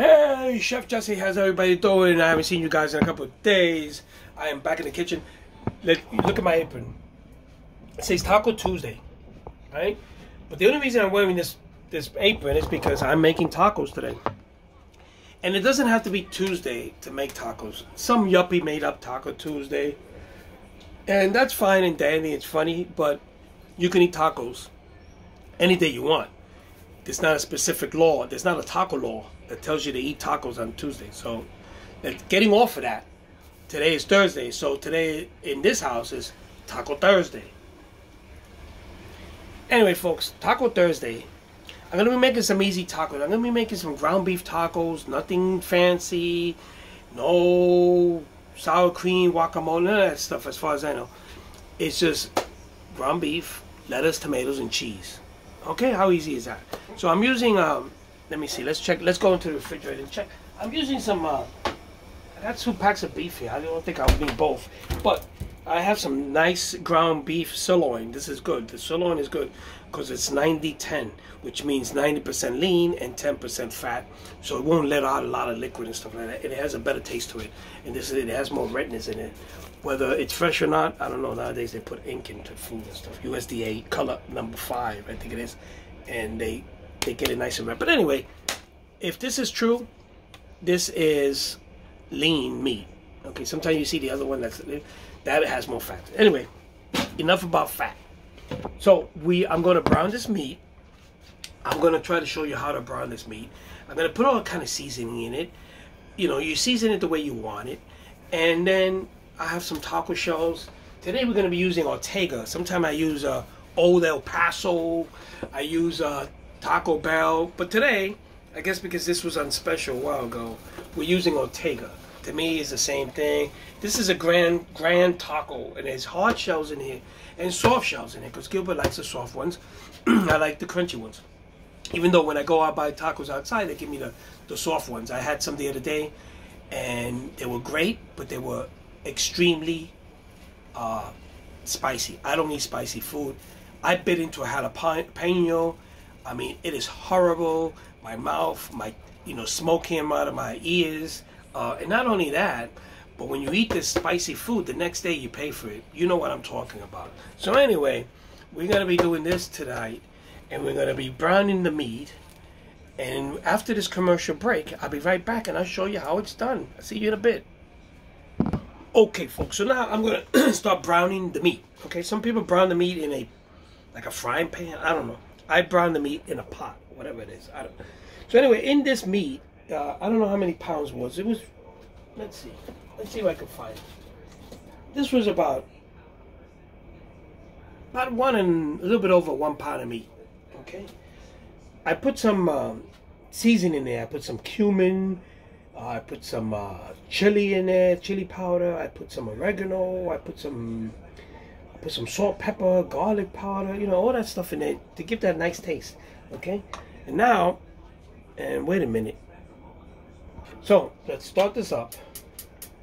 Hey, Chef Jesse, how's everybody doing? I haven't seen you guys in a couple of days. I am back in the kitchen. Look at my apron. It says Taco Tuesday, right? But the only reason I'm wearing this apron is because I'm making tacos today. And it doesn't have to be Tuesday to make tacos. Some yuppie made up Taco Tuesday. And that's fine and dandy, it's funny, but you can eat tacos any day you want. There's not a specific law. There's not a taco law that tells you to eat tacos on Tuesday. So, getting off of that, today is Thursday. So today in this house is Taco Thursday. Anyway, folks, Taco Thursday. I'm going to be making some easy tacos. I'm going to be making some ground beef tacos. Nothing fancy. No sour cream, guacamole, none of that stuff as far as I know. It's just ground beef, lettuce, tomatoes, and cheese. Okay, how easy is that? So I'm using, let me see, let's check, let's go into the refrigerator and check. I'm using some, I got 2 packs of beef here. I don't think I'll need both. But I have some nice ground beef sirloin. This is good. The sirloin is good because it's 90-10, which means 90% lean and 10% fat. So it won't let out a lot of liquid and stuff like that. It has a better taste to it. And it has more redness in it. Whether it's fresh or not, I don't know. Nowadays they put ink into food and stuff. USDA color number 5, I think it is. And they get it nice and red. But anyway, if this is true, this is lean meat. Okay, sometimes you see the other one that has more fat. Anyway, enough about fat. So I'm going to brown this meat. I'm going to try to show you how to brown this meat. I'm going to put all kind of seasoning in it. You know, you season it the way you want it. And then I have some taco shells. Today we're going to be using Ortega. Sometimes I use Old El Paso. I use Taco Bell. But today, I guess because this was on special a while ago, we're using Ortega. To me, it's the same thing. This is a grand taco, and there's hard shells in here and soft shells in it because Gilbert likes the soft ones. I like the crunchy ones. Even though when I go out buy tacos outside, they give me the soft ones. I had some the other day, and they were great, but they were extremely spicy. I don't eat spicy food. I bit into a jalapeno. I mean, it is horrible. My mouth, smoke came out of my ears. And not only that, but when you eat this spicy food, the next day you pay for it. You know what I'm talking about. So anyway, we're going to be doing this tonight, and we're going to be browning the meat. And after this commercial break, I'll be right back, and I'll show you how it's done. I'll see you in a bit. Okay, folks, so now I'm going to start browning the meat. Okay, some people brown the meat in like a frying pan. I don't know. I brown the meat in a pot, whatever it is. I don't know. So anyway, in this meat, I don't know how many pounds it was. It was, let's see if I can find it. This was about one and a little bit over 1 pound of meat. Okay, I put some seasoning in there. I put some cumin. I put some chili in there, chili powder. I put some oregano. I put some salt, pepper, garlic powder. You know, all that stuff in there to give that nice taste. Okay, and now, wait a minute. So let's start this up,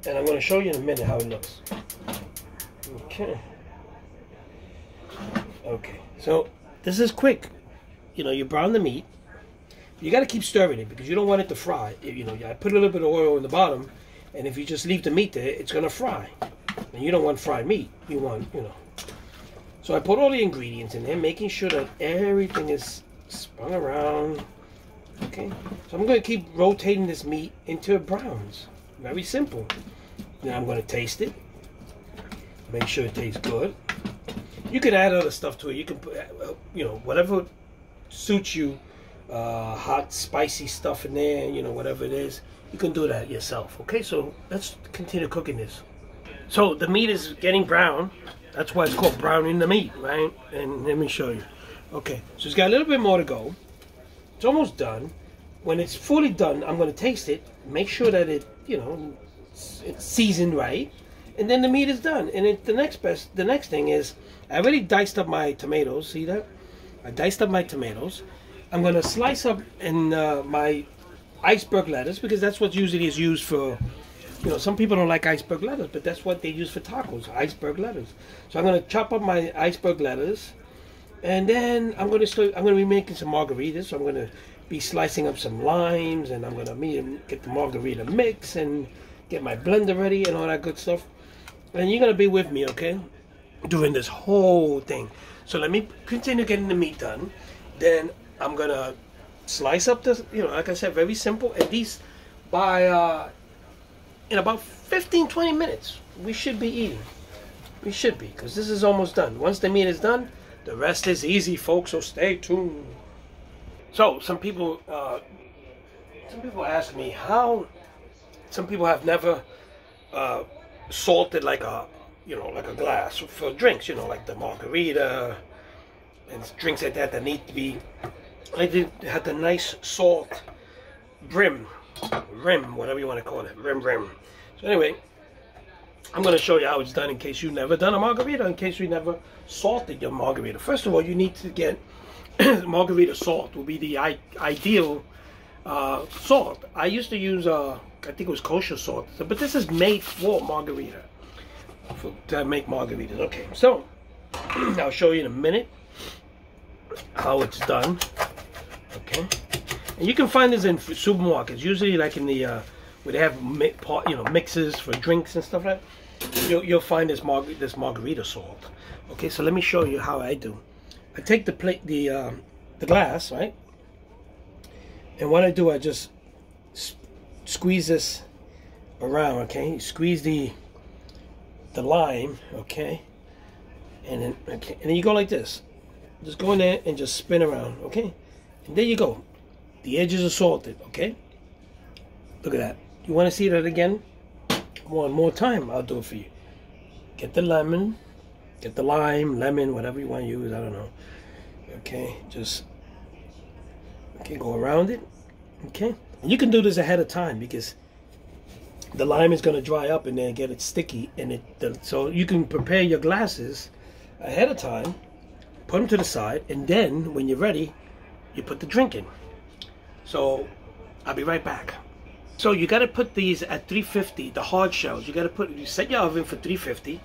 and I'm going to show you in a minute how it looks. Okay. So this is quick. You know, you brown the meat. You got to keep stirring it because you don't want it to fry. You know, I put a little bit of oil in the bottom, and if you just leave the meat there, it's going to fry. And you don't want fried meat. You want, So I put all the ingredients in there, making sure that everything is spun around. Okay, so I'm going to keep rotating this meat until it browns. Very simple. Now I'm going to taste it. Make sure it tastes good. You can add other stuff to it. You can put, whatever suits you. Hot, spicy stuff in there, whatever it is. You can do that yourself. Okay, so let's continue cooking this. So the meat is getting brown. That's why it's called browning the meat, right? And let me show you. Okay, so it's got a little bit more to go. It's almost done. When it's fully done, I'm going to taste it, make sure that it's seasoned right, and then the meat is done. And the next thing is, I already diced up my tomatoes. See that? I diced up my tomatoes. I'm going to slice up in my iceberg lettuce because that's what usually is used for. Some people don't like iceberg lettuce, but that's what they use for tacos, iceberg lettuce. So I'm going to chop up my iceberg lettuce. And then I'm going to be making some margaritas. So I'm going to be slicing up some limes, and I'm gonna get the margarita mix and get my blender ready and all that good stuff. And you're gonna be with me, okay, doing this whole thing. So let me continue getting the meat done. Then I'm gonna slice up this, like I said, very simple. And these, by in about 15-20 minutes, we should be eating. We should be, because this is almost done. Once the meat is done, the rest is easy, folks. So stay tuned. So some people ask me how. Some people have never salted like a glass for drinks, like the margarita and drinks like that need to be. I did have the nice salt rim, whatever you want to call it, rim. So anyway, I'm going to show you how it's done in case you've never done a margarita, in case you never salted your margarita. First of all, you need to get margarita salt. Will be the ideal salt. I used to use I think it was kosher salt, but this is made for margarita, to make margaritas. Okay, so I'll show you in a minute how it's done. Okay, and you can find this in supermarkets, usually like in the where they have mixes for drinks and stuff like that. You'll find this margarita salt. Okay, so let me show you how I do. I take the plate, the glass, right, and what I do, I just squeeze this around. Okay, you squeeze the lime, okay, and then you go like this. Just go in there and just spin around, okay, and there you go. The edges are salted, okay. Look at that. You want to see that again? One more time, I'll do it for you. Get the lemon, get the lime, lemon, whatever you want to use, I don't know. Okay, just go around it. Okay, and you can do this ahead of time because the lime is going to dry up and then get it sticky, and so you can prepare your glasses ahead of time, put them to the side, and then when you're ready, you put the drink in. So I'll be right back. So you got to put these at 350, the hard shells. You set your oven for 350,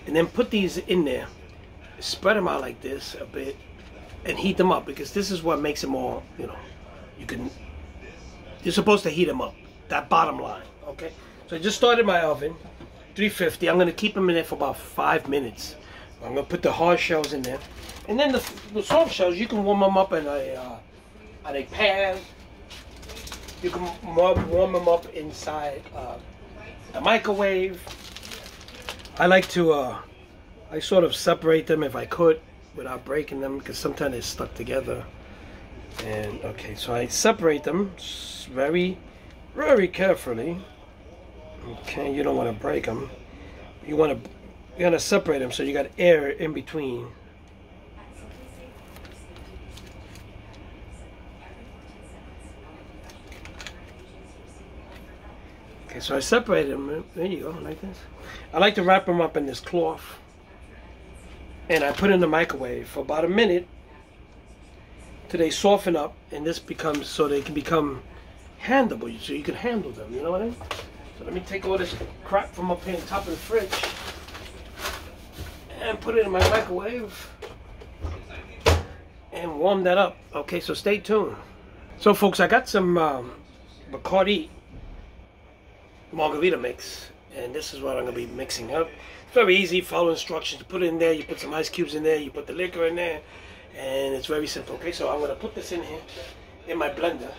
and then put these in there. Spread them out like this a bit, and heat them up, because this is what makes them all. You're supposed to heat them up. That bottom line. Okay. So I just started my oven, 350. I'm going to keep them in there for about 5 minutes. I'm going to put the hard shells in there, and then the soft shells, you can warm them up in a pan. You can warm them up inside a microwave. I like to, I sort of separate them if I could without breaking them, because sometimes they're stuck together. And okay, so I separate them very, very carefully. Okay, you don't want to break them. You want to separate them so you got air in between. Okay, so I separated them. There you go, like this. I like to wrap them up in this cloth, and I put in the microwave for about a minute till they soften up, and this becomes, so they can become handleable, so you can handle them. You know what I mean? So let me take all this crap from up here on top of the fridge and put it in my microwave and warm that up. Okay, so stay tuned. So folks, I got some Bacardi margarita mix, and this is what I'm going to be mixing up. It's very easy. Follow instructions. Put it in there. You put some ice cubes in there. You put the liquor in there, and it's very simple. Okay, so I'm going to put this in here in my blender.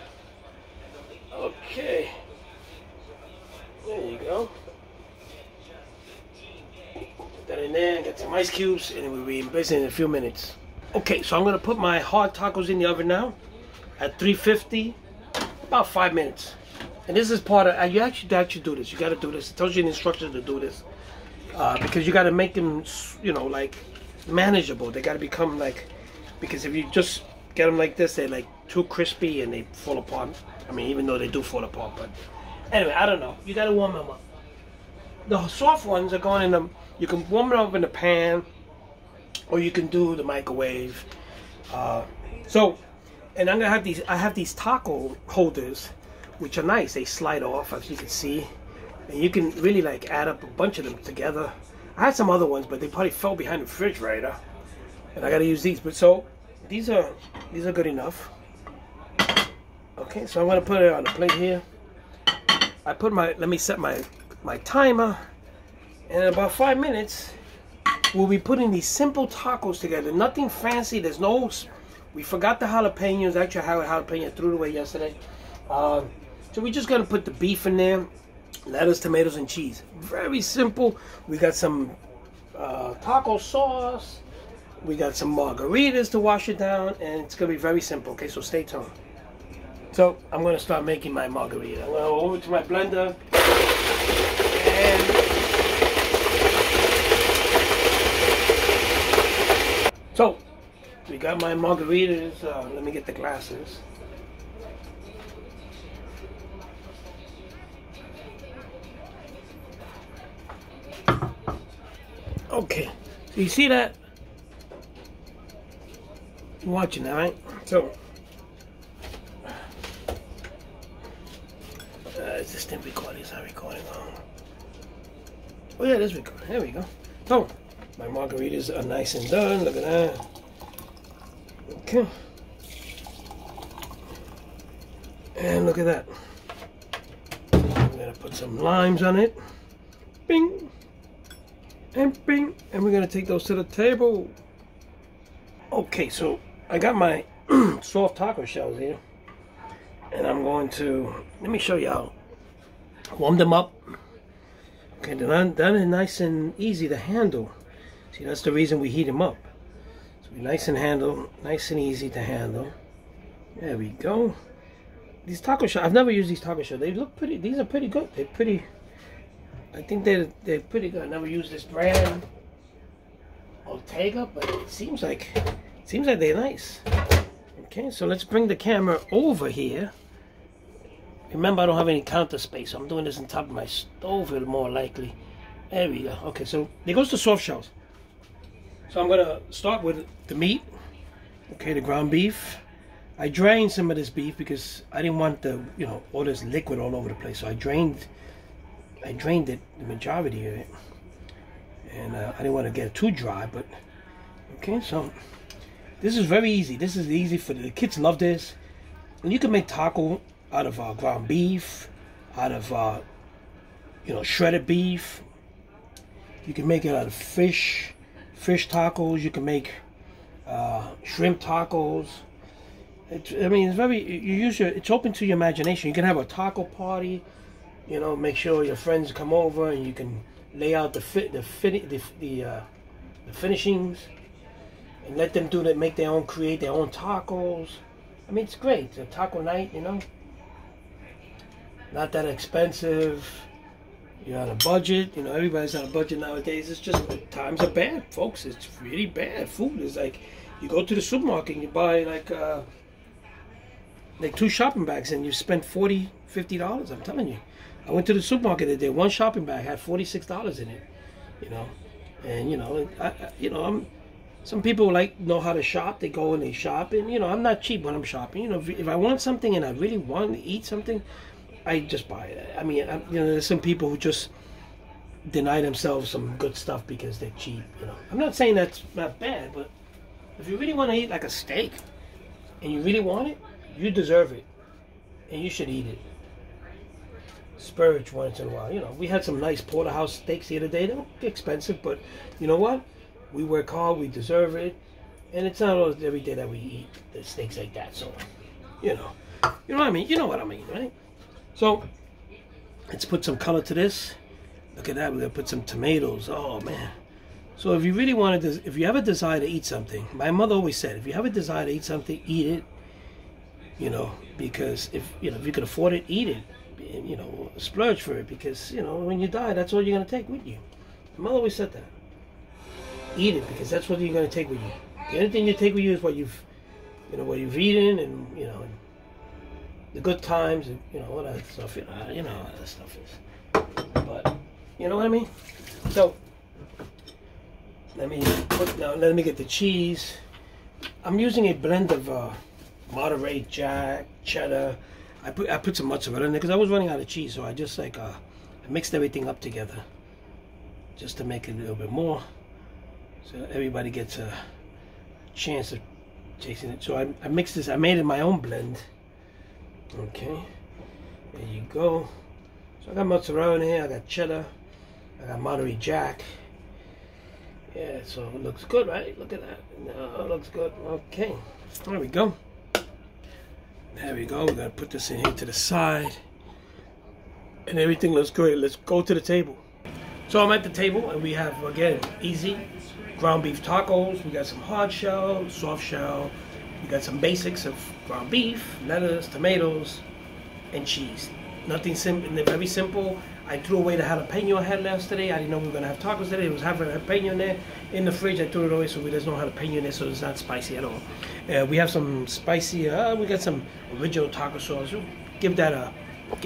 Okay, there you go. Put that in there. Get some ice cubes, and we'll be in business in a few minutes. Okay, so I'm going to put my hard tacos in the oven now at 350, about 5 minutes. And this is part of, you actually do this. You got to do this. It tells you in the instructions to do this. Because you got to make them, like manageable. They got to become like, because if you just get them like this, they're like too crispy and they fall apart. I mean, even though they do fall apart. But anyway, I don't know. You got to warm them up. The soft ones are going in you can warm them up in the pan, or you can do the microwave. And I'm going to have these, I have these taco holders, which are nice. They slide off, as you can see, and you can really like add up a bunch of them together. I had some other ones, but they probably fell behind the refrigerator, and I got to use these. But so these are good enough. Okay, so I'm gonna put it on the plate here. Let me set my timer, and in about 5 minutes, we'll be putting these simple tacos together. Nothing fancy. We forgot the jalapenos. Actually, I had a jalapeno, I threw it away yesterday. So we're just gonna put the beef in there, lettuce, tomatoes, and cheese. Very simple. We got some taco sauce. We got some margaritas to wash it down, and it's gonna be very simple. Okay, so stay tuned. So I'm gonna start making my margarita. I'm gonna go over to my blender and so we got my margaritas. Let me get the glasses. Okay, so you see that? You're watching that, right? So is this thing recording? It's not recording. Oh yeah, it is recording. There we go. So my margaritas are nice and done. Look at that. Okay. And look at that. I'm gonna put some limes on it. Bing. And bing. And we're gonna take those to the table. Okay, so I got my soft taco shells here. And I'm going to, let me show you how. Warm them up. Okay, they're nice and easy to handle. See, that's the reason we heat them up. So we nice and easy to handle. There we go. These taco shells, I've never used these taco shells. They look pretty, these are pretty good. They're pretty, I think they're pretty good. I never used this brand, Ortega, but it seems like they're nice. Okay, so let's bring the camera over here. Remember, I don't have any counter space, so I'm doing this on top of my stove, more likely. There we go. Okay, so there goes the soft shells. So I'm gonna start with the meat. Okay, the ground beef. I drained some of this beef because I didn't want all this liquid all over the place. So I drained it, the majority of it, and I didn't want to get it too dry. But okay, so this is very easy. This is easy for the kids. Love this, and you can make taco out of ground beef, out of shredded beef. You can make it out of fish tacos. You can make shrimp tacos. It's open to your imagination. You can have a taco party. Make sure your friends come over and you can lay out the finishings and let them create their own tacos. I mean, it's great. It's a taco night, Not that expensive. You're on a budget. Everybody's on a budget nowadays. It's just, times are bad, folks. It's really bad. Food is like, you go to the supermarket and you buy like 2 shopping bags and you spend $40, $50. I'm telling you. I went to the supermarket today. 1 shopping bag had $46 in it. And some people know how to shop. They go and they shop, and I'm not cheap when I'm shopping. If I want something and I really want to eat something, I just buy it. I mean, there's some people who just deny themselves some good stuff because they're cheap. I'm not saying that's not bad, but if you really want to eat like a steak and you really want it, you deserve it, and you should eat it. Splurge once in a while. We had some nice porterhouse steaks the other day. They don't get expensive, but you know what? We work hard, we deserve it, and it's not always every day that we eat the steaks like that. So, you know what I mean. You know what I mean, right? So, let's put some color to this. Look at that. We're gonna put some tomatoes. Oh man. So if you really want to, if you have a desire to eat something, my mother always said, if you have a desire to eat something, eat it. Because if you can afford it, eat it. Splurge for it, because when you die, that's all you're gonna take with you. My mother always said that. Eat it, because that's what you're gonna take with you. The only thing you take with you is what you've eaten, and the good times, and all that stuff. How that stuff is. But you know what I mean. So let me get the cheese. I'm using a blend of Monterey Jack, cheddar. I put some mozzarella in there because I was running out of cheese, so I just I mixed everything up together just to make it a little bit more, so everybody gets a chance of tasting it. So I mixed this. I made it my own blend, Okay, there you go. So I got mozzarella in here, I got cheddar, I got Monterey Jack. Yeah, so it looks good, right? Look at that. No, it looks good. Okay, there we go. There we go. We're gonna put this in here to the side. And everything looks great. Let's go to the table. So I'm at the table and we have, again, easy ground beef tacos. We got some hard shell, soft shell. We got some basics of ground beef, lettuce, tomatoes, and cheese. Nothing simple, very simple. I threw away the jalapeno I had yesterday. I didn't know we were gonna have tacos today. It was having jalapeno in there. In the fridge, I threw it away so there's no jalapeno in there, so it's not spicy at all. We have some spicy, we got some original taco sauce. We'll give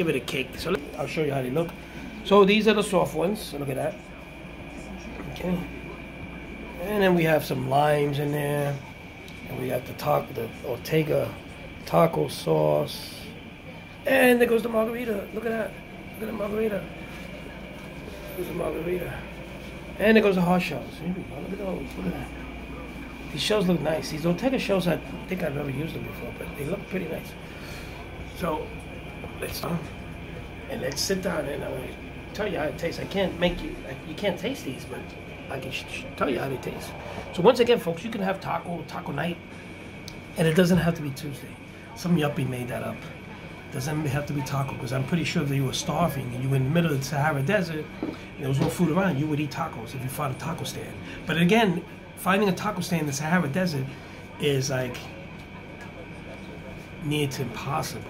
it a kick. So I'll show you how they look. So these are the soft ones. So look at that. Okay. And then we have some limes in there. And we got the Ortega taco sauce. And there goes the margarita. Look at that. Look at the margarita. There's the margarita. And there goes the hard shells. Here we go. Look at those. Look at that. These shells look nice. These Ortega shells, I think I've never used them before, but they look pretty nice. So let's sit down and I'm going to tell you how it tastes. I can't make you can't taste these, but I can tell you how they taste. So once again, folks, you can have taco night, and it doesn't have to be Tuesday. Some yuppie made that up. It doesn't have to be taco, because I'm pretty sure if you were starving and you were in the middle of the Sahara Desert and there was no food around, you would eat tacos if you found a taco stand. But again, finding a taco stand in the Sahara Desert is like near to impossible.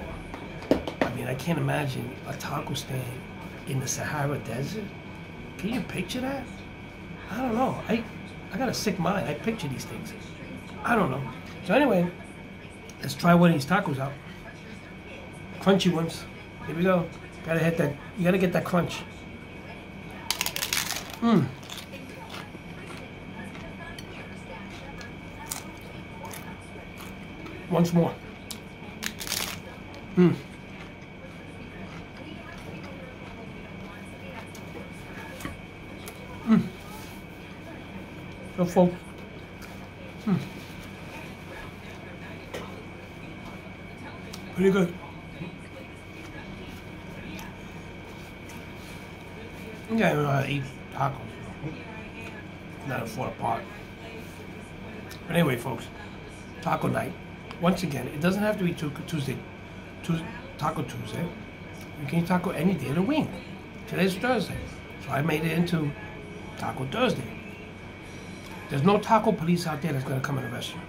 I mean, I can't imagine a taco stand in the Sahara Desert. Can you picture that? I don't know. I got a sick mind. I picture these things. I don't know. So anyway, let's try one of these tacos out. Crunchy ones. Here we go. Gotta hit that. You gotta get that crunch. Once more. So folks. Pretty good. Yeah, I don't know how to eat tacos. Not to fall apart. But anyway, folks, taco night. Once again, it doesn't have to be Taco Tuesday. You can eat taco any day of the week. Today's Thursday, so I made it into Taco Thursday. There's no taco police out there that's going to come and arrest you.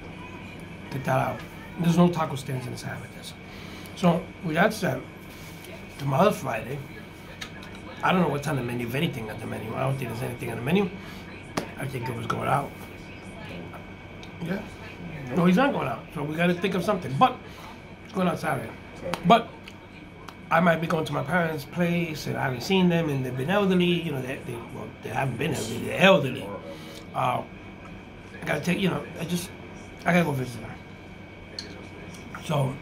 Get that out. There's no taco stands in the Sahara Desert. So, with that said, tomorrow's Friday. I don't know what's on the menu, if anything on the menu. I don't think there's anything on the menu. I think it was going out. Yeah. No, he's not going out. So we got to think of something. But it's going out Saturday. But I might be going to my parents' place, and I haven't seen them, and they've been elderly. You know, they haven't been elderly. They're elderly. I got to take, I got to go visit them. So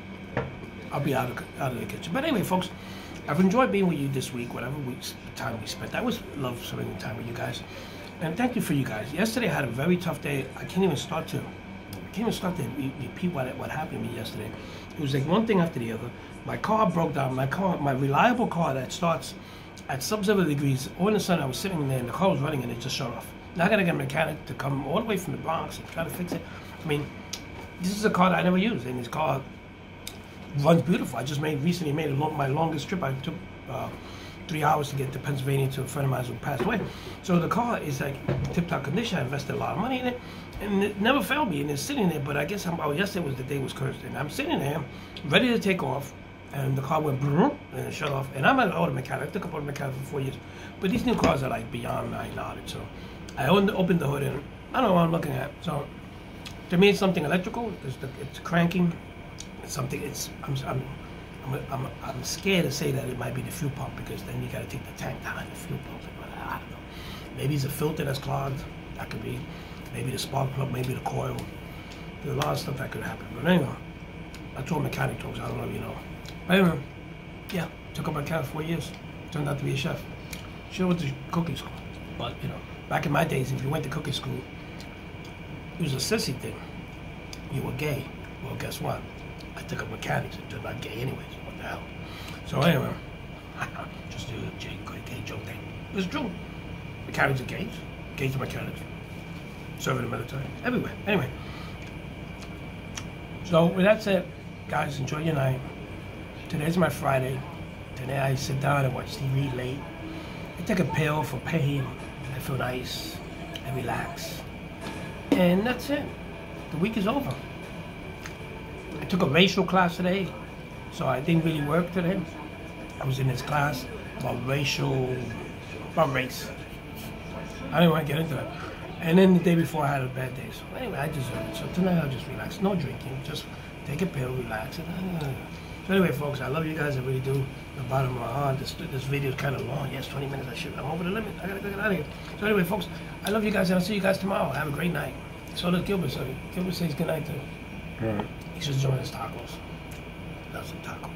I'll be out of the kitchen. But anyway, folks, I've enjoyed being with you this week, whatever time we spent. I always love spending time with you guys. And thank you for you guys. Yesterday I had a very tough day. I can't even start to repeat what happened to me yesterday. It was like one thing after the other. My car broke down. My reliable car that starts at sub-0 degrees. All of a sudden I was sitting there and the car was running and it just shut off. Now I got to get a mechanic to come all the way from the Bronx and try to fix it. I mean, this is a car that I never used, and this car runs beautiful. I just recently made my longest trip. I took 3 hours to get to Pennsylvania to a friend of mine who passed away. So the car is like tip-top condition. I invested a lot of money in it, and it never failed me. And it's sitting there. But I guess yesterday was the day it was cursed, and I'm sitting there, ready to take off, and the car went and it shut off. And I'm an auto mechanic. I took up auto mechanic for 4 years, but these new cars are like beyond my knowledge. So I opened the hood, and I don't know what I'm looking at. So to me, it's something electrical. It's cranking. It's something. I'm scared to say that it might be the fuel pump, because then you got to take the tank down and the fuel pump. I don't know. Maybe it's a filter that's clogged. That could be. Maybe the spark plug. Maybe the coil. There's a lot of stuff that could happen. But anyway, that's what mechanic talks. I don't know if you know. But anyway, yeah, took up mechanic 4 years. Turned out to be a chef. Should have went to cooking school. But back in my days, if you went to cooking school, it was a sissy thing. You were gay. Well, guess what? I took up mechanics and turned out gay anyways. What hell. So anyway, just a gay joke thing. It's true. Mechanics are gays. Gays are mechanics. Serve in the military. Everywhere. Anyway. So with that said, guys, enjoy your night. Today's my Friday. Today I sit down and watch TV late. I take a pill for pain. I feel nice. I relax. And that's it. The week is over. I took a racial class today, so I didn't really work today. I was in this class about race. I didn't want to get into that. And then the day before I had a bad day. So anyway, I deserve it. So tonight I'll just relax. No drinking. Just take a pill, relax. So anyway, folks, I love you guys. I really do. The bottom of my heart. This video is kind of long. Yes, 20 minutes. I'm over the limit. I gotta get out of here. So anyway, folks, I love you guys, and I'll see you guys tomorrow. Have a great night. So does Gilbert. So Gilbert says good night too. All right. He should join us tacos. Love some tacos.